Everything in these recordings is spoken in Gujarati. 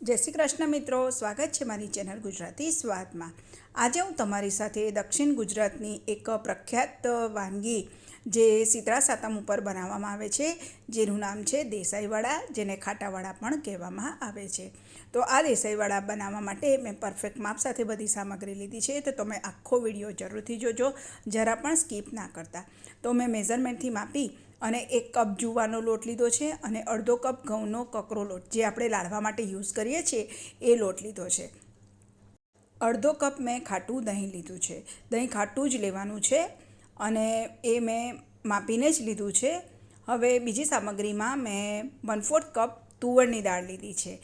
જય શ્રી કૃષ્ણ મિત્રો, સ્વાગત છે મારી ચેનલ ગુજરાતી સ્વાદમાં। આજે હું તમારી સાથે દક્ષિણ ગુજરાતની એક પ્રખ્યાત વાનગી જે શીતળા સાતમ ઉપર બનાવવામાં આવે છે, જેનું નામ છે દેસાઈવડા, જેને ખાટાવડા પણ કહેવામાં આવે છે। તો આ દેસાઈવડા બનાવવા માટે મેં પરફેક્ટ માપ સાથે બધી સામગ્રી લીધી છે, તો તમે આખો વિડીયો જરૂરથી જોજો, જરા પણ સ્કીપ ના કરતા। તો મેં મેઝરમેન્ટથી માપી અને 1 કપ જુવારનો લોટ લીધો છે અને અડધો કપ ઘઉંનો કકરો લોટ, જે આપણે લાડવા માટે યુઝ કરીએ છીએ એ લોટ લીધો છે। અડધો કપ મેં ખાટું દહીં લીધું છે, દહીં ખાટું જ લેવાનું છે અને એ મેં માપીને જ લીધું છે। હવે બીજી સામગ્રીમાં મેં 1/4 કપ તુવરની દાળ લીધી છે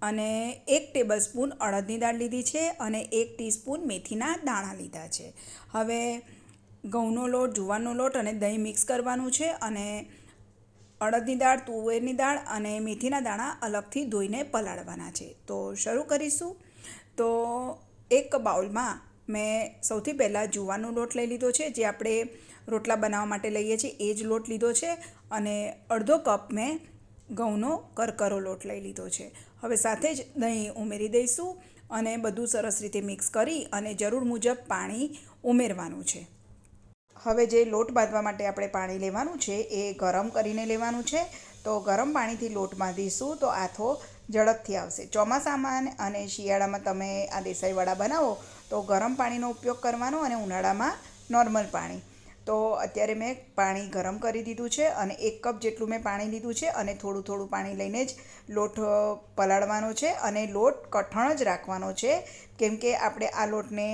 અને 1 ટેબલસ્પૂન અડદની દાળ લીધી છે અને 1 ટીસ્પૂન મેથીના દાણા લીધા છે। હવે ઘઉંનો લોટ, જુવારનો લોટ અને દહીં મિક્સ કરવાનું છે અને અડદની દાળ, તુવેરની દાળ અને મેથીના દાણા અલગથી ધોઈને પલાળવાના છે। તો શરૂ કરીશું। તો એક બાઉલમાં મેં સૌથી પહેલાં જુવારનો લોટ લઈ લીધો છે, જે આપણે રોટલા બનાવવા માટે લઈએ છીએ એ જ લોટ લીધો છે અને અડધો કપ મેં ઘઉંનો કરકરો લોટ લઈ લીધો છે। હવે સાથે જ દહીં ઉમેરી દઈશું અને બધું સરસ રીતે મિક્સ કરી અને જરૂર મુજબ પાણી ઉમેરવાનું છે। હવે જે લોટ બાંધવા માટે આપણે પાણી લેવાનું છે એ ગરમ કરીને લેવાનું છે। તો ગરમ પાણીથી લોટ બાંધીશું તો આથો ઝડપથી આવશે। ચોમાસામાં અને શિયાળામાં તમે આ દેસાઈવડા બનાવો તો ગરમ પાણીનો ઉપયોગ કરવાનો અને ઉનાળામાં નોર્મલ પાણી। તો અત્યારે મેં પાણી ગરમ કરી દીધું છે અને 1 કપ જેટલું મેં પાણી લીધું છે અને થોડું થોડું પાણી લઈને જ લોટ પલાળવાનો છે અને લોટ કઠણ જ રાખવાનો છે, કેમ કે આપણે આ લોટને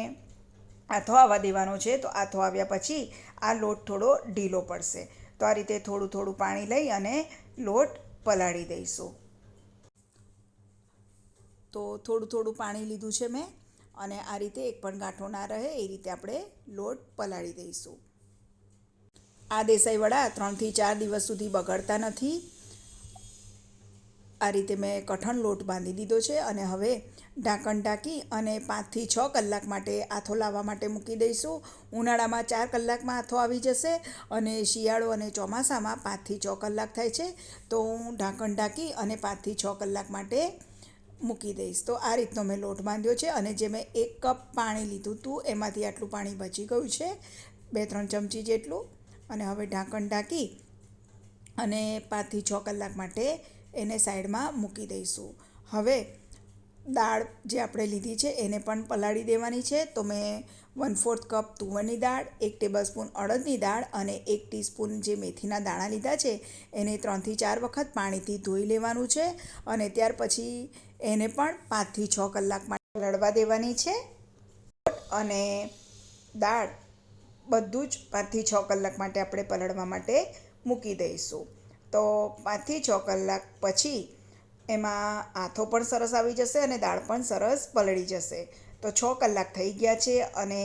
આથો આવવા દેવાનો છે। તો આથો આવ્યા પછી આ લોટ થોડો ઢીલો પડશે, તો આ રીતે થોડું થોડું પાણી લઈ અને લોટ પલાળી દઈશું। તો થોડું થોડું પાણી લીધું છે મેં અને આ રીતે એક પણ ગાંઠો ના રહે એ રીતે આપણે લોટ પલાળી દઈશું। આ દેસાઈવડા 3 થી 4 દિવસ સુધી બગડતા નથી। આ રીતે મેં કઠણ લોટ બાંધી દીધો છે અને હવે ઢાંકણ ઢાંકી અને 5 થી 6 કલાક માટે આથો લાવવા માટે મૂકી દઈશું। ઉનાળામાં 4 કલાકમાં આથો આવી જશે અને શિયાળો અને ચોમાસામાં 5 થી 6 કલાક થાય છે। તો હું ઢાંકણ ઢાંકી અને 5 થી 6 કલાક માટે મૂકી દઈશ। તો આ રીતનો મેં લોટ બાંધ્યો છે અને જે મેં 1 કપ પાણી લીધું હતું એમાંથી આટલું પાણી બચી ગયું છે, 2-3 ચમચી જેટલું। અને હવે ઢાંકણ ઢાંકી અને 5 થી 6 કલાક માટે એને સાઈડમાં મૂકી દઈશું। હવે દાળ જે આપણે લીધી છે એને પણ પલાળી દેવાની છે। તો મેં 1/4 કપ તુવરની દાળ, 1 ટેબલસ્પૂન અડદની દાળ અને 1 ટીસ્પૂન જે મેથીના દાણા લીધા છે એને 3 થી 4 વખત પાણીથી ધોઈ લેવાનું છે અને ત્યાર પછી એને પણ 5 થી 6 કલાક માટે પલળવા દેવાની છે અને દાળ બધું જ 5 થી 6 કલાક માટે આપણે પલળવા માટે મૂકી દઈશું। તો 5 થી 6 કલાક પછી એમાં આથો પણ સરસ આવી જશે અને દાળ પણ સરસ પલળી જશે। તો 6 કલાક થઈ ગયા છે અને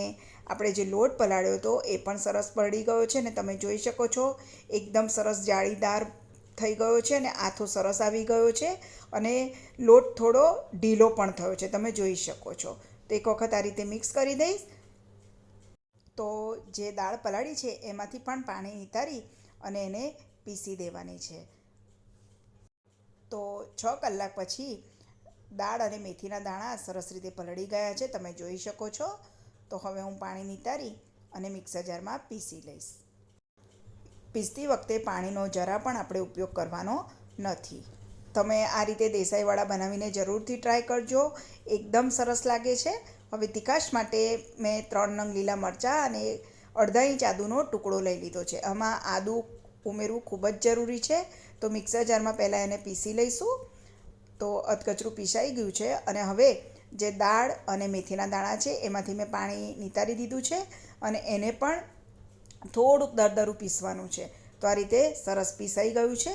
આપણે જે લોટ પલાળ્યો હતો એ પણ સરસ પલળી ગયો છે અને તમે જોઈ શકો છો એકદમ સરસ જાળીદાર થઈ ગયો છે અને આથો સરસ આવી ગયો છે અને લોટ થોડો ઢીલો પણ થયો છે, તમે જોઈ શકો છો। તો એક વખત આ રીતે મિક્સ કરી દઈશ। તો જે દાળ પલાળી છે એમાંથી પણ પાણી નિતારી અને એને પીસી દેવાની છે। તો 6 કલાક પછી દાળ અને મેથીના દાણા સરસ રીતે પલળી ગયા છે, તમે જોઈ શકો છો। તો હવે હું પાણી નિતારી અને મિક્સર જારમાં પીસી લઈશ। પીસતી વખતે પાણીનો જરા પણ આપણે ઉપયોગ કરવાનો નથી। તમે આ રીતે દેસાઈવડા બનાવીને જરૂરથી ટ્રાય કરજો, એકદમ સરસ લાગે છે। હવે તીખાશ માટે મેં 3 નંગ લીલા મરચાં અને અડધા ઇંચ આદુનો ટુકડો લઈ લીધો છે। આમાં આદું ઉમેરવું ખૂબ જ જરૂરી છે। તો મિક્સર જારમાં પહેલાં એને પીસી લઈશું। તો અધકચરું પીસાઈ ગયું છે અને હવે જે દાળ અને મેથીના દાણા છે એમાંથી મેં પાણી નિતારી દીધું છે અને એને પણ થોડુંક દરદરું પીસવાનું છે। તો આ રીતે સરસ પીસાઈ ગયું છે,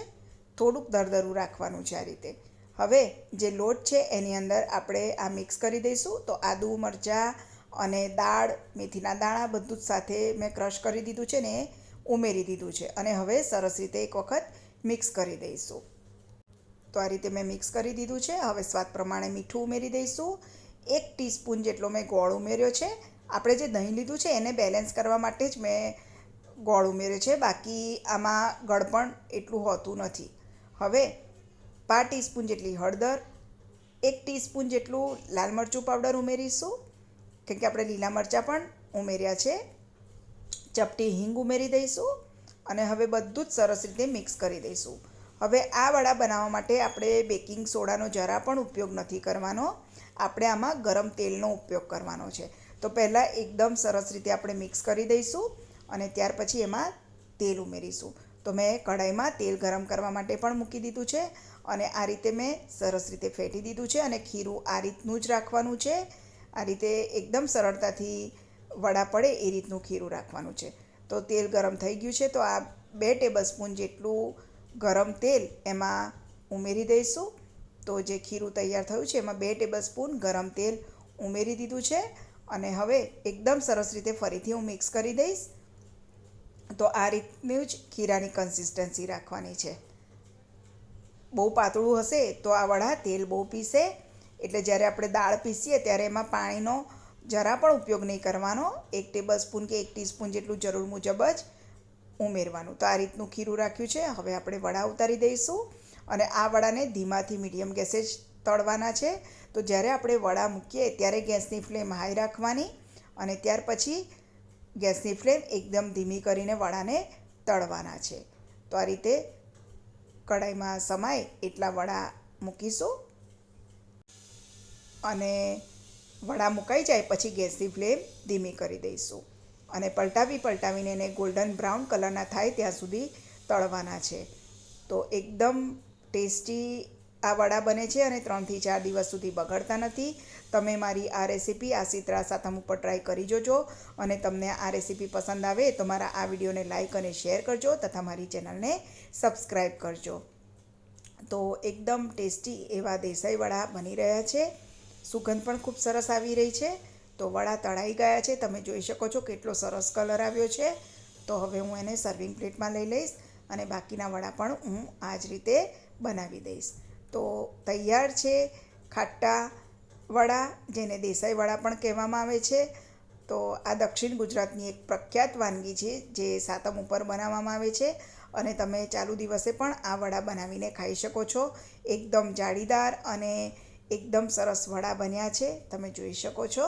થોડુંક દરદરું રાખવાનું છે આ રીતે। હવે જે લોટ છે એની અંદર આપણે આ મિક્સ કરી દઈશું। તો આદુ, મરચાં અને દાળ, મેથીના દાણા બધું જ સાથે મેં ક્રશ કરી દીધું છે ને એ ઉમેરી દીધું છે અને હવે સરસ રીતે એક વખત મિક્સ કરી દઈશું। તો આ રીતે મેં મિક્સ કરી દીધું છે। હવે સ્વાદ પ્રમાણે મીઠું ઉમેરી દઈશું। 1 ટીસ્પૂન જેટલો મેં ગોળ ઉમેર્યો છે। આપણે જે દહીં લીધું છે એને બેલેન્સ કરવા માટે જ મેં ગોળ ઉમેર્યો છે, બાકી આમાં ગળપણ એટલું હોતું નથી। હવે 1/2 ટીસ્પૂન જેટલી હળદર, 1 ટીસ્પૂન જેટલું લાલ મરચું પાવડર ઉમેરીશું, કેમ કે આપણે લીલા મરચાં પણ ઉમેર્યા છે. ચપટી હિંગ ઉમેરી દઈશું અને હવે બધું જ સરસ રીતે મિક્સ કરી દઈશું. હવે આ વડા બનાવવા માટે આપણે બેકિંગ સોડાનો જરા પણ ઉપયોગ નથી કરવાનો, આપણે આમાં ગરમ તેલનો ઉપયોગ કરવાનો છે. તો પહેલાં એકદમ સરસ રીતે આપણે મિક્સ કરી દઈશું અને ત્યાર પછી એમાં તેલ ઉમેરીશું. તો મેં કઢાઈમાં તેલ ગરમ કરવા માટે પણ મૂકી દીધું છે અને આ રીતે મેં સરસ રીતે ફેટી દીધું છે અને ખીરું આ રીતનું જ રાખવાનું છે. આ રીતે એકદમ સરળતાથી વડા પડે એ રીતનું ખીરું રાખવાનું છે. તો તેલ ગરમ થઈ ગયું છે, તો આ 2 ટેબલસ્પૂન જેટલું ગરમ તેલ એમાં ઉમેરી દઈશું. તો જે ખીરું તૈયાર થયું છે એમાં 2 ટેબલસ્પૂન ગરમ તેલ ઉમેરી દીધું છે અને હવે એકદમ સરસ રીતે ફરીથી હું મિક્સ કરી દઈશ. તો આ રીતનું જ ખીરાની કન્સિસ્ટન્સી રાખવાની છે. બહુ પાતળું હશે તો આ વડા તેલ બહુ પીશે, એટલે જ્યારે આપણે દાળ પીસીએ ત્યારે એમાં પાણીનો જરા પણ ઉપયોગ નહીં કરવાનો. 1 ટેબલસ્પૂન કે 1 ટીસ્પૂન જેટલું જરૂર મુજબ જ ઉમેરવાનું. તો આ રીતનું ખીરું રાખ્યું છે. હવે આપણે વડા ઉતારી દઈશું અને આ વડાને ધીમાથી મીડિયમ ગેસે જ તળવાના છે. તો જ્યારે આપણે વડા મૂકીએ ત્યારે ગેસની ફ્લેમ હાઈ રાખવાની અને ત્યાર પછી ગેસની ફ્લેમ એકદમ ધીમી કરીને વડાને તળવાના છે. તો આ રીતે કઢાઈમાં સમાય એટલા વડા મૂકીશું અને વડા મુકાઈ જાય પછી ગેસની ફ્લેમ ધીમી કરી દઈશું અને પલટાવીને એને ગોલ્ડન બ્રાઉન કલરના થાય ત્યાં સુધી તળવાના છે. તો એકદમ ટેસ્ટી આ વડા બને છે અને 3 થી 4 દિવસ સુધી બગડતા નથી. તમે મારી આ રેસીપી આ શીતળા સાતમ ઉપર ટ્રાય કરી જોજો અને તમને આ રેસીપી પસંદ આવે તો મારા આ વિડીયોને લાઇક અને શેર કરજો તથા મારી ચેનલને સબસ્ક્રાઈબ કરજો. તો એકદમ ટેસ્ટી એવા દેસાઈ વડા બની રહ્યા છે. સુગંધ પણ ખૂબ સરસ આવી રહી છે. તો વડા તળાઈ ગયા છે, તમે જોઈ શકો છો કેટલો સરસ કલર આવ્યો છે. તો હવે હું એને સર્વિંગ પ્લેટમાં લઈ લઈશ અને બાકીના વડા પણ હું આ જ રીતે બનાવી દઈશ. તો તૈયાર છે ખાટા વડા, જેને દેસાઈ વડા પણ કહેવામાં આવે છે. તો આ દક્ષિણ ગુજરાતની એક પ્રખ્યાત વાનગી છે જે સાતમ ઉપર બનાવવામાં આવે છે અને તમે ચાલુ દિવસે પણ આ વડા બનાવીને ખાઈ શકો છો. એકદમ જાળીદાર અને એકદમ સરસ વડા બન્યા છે, તમે જોઈ શકો છો.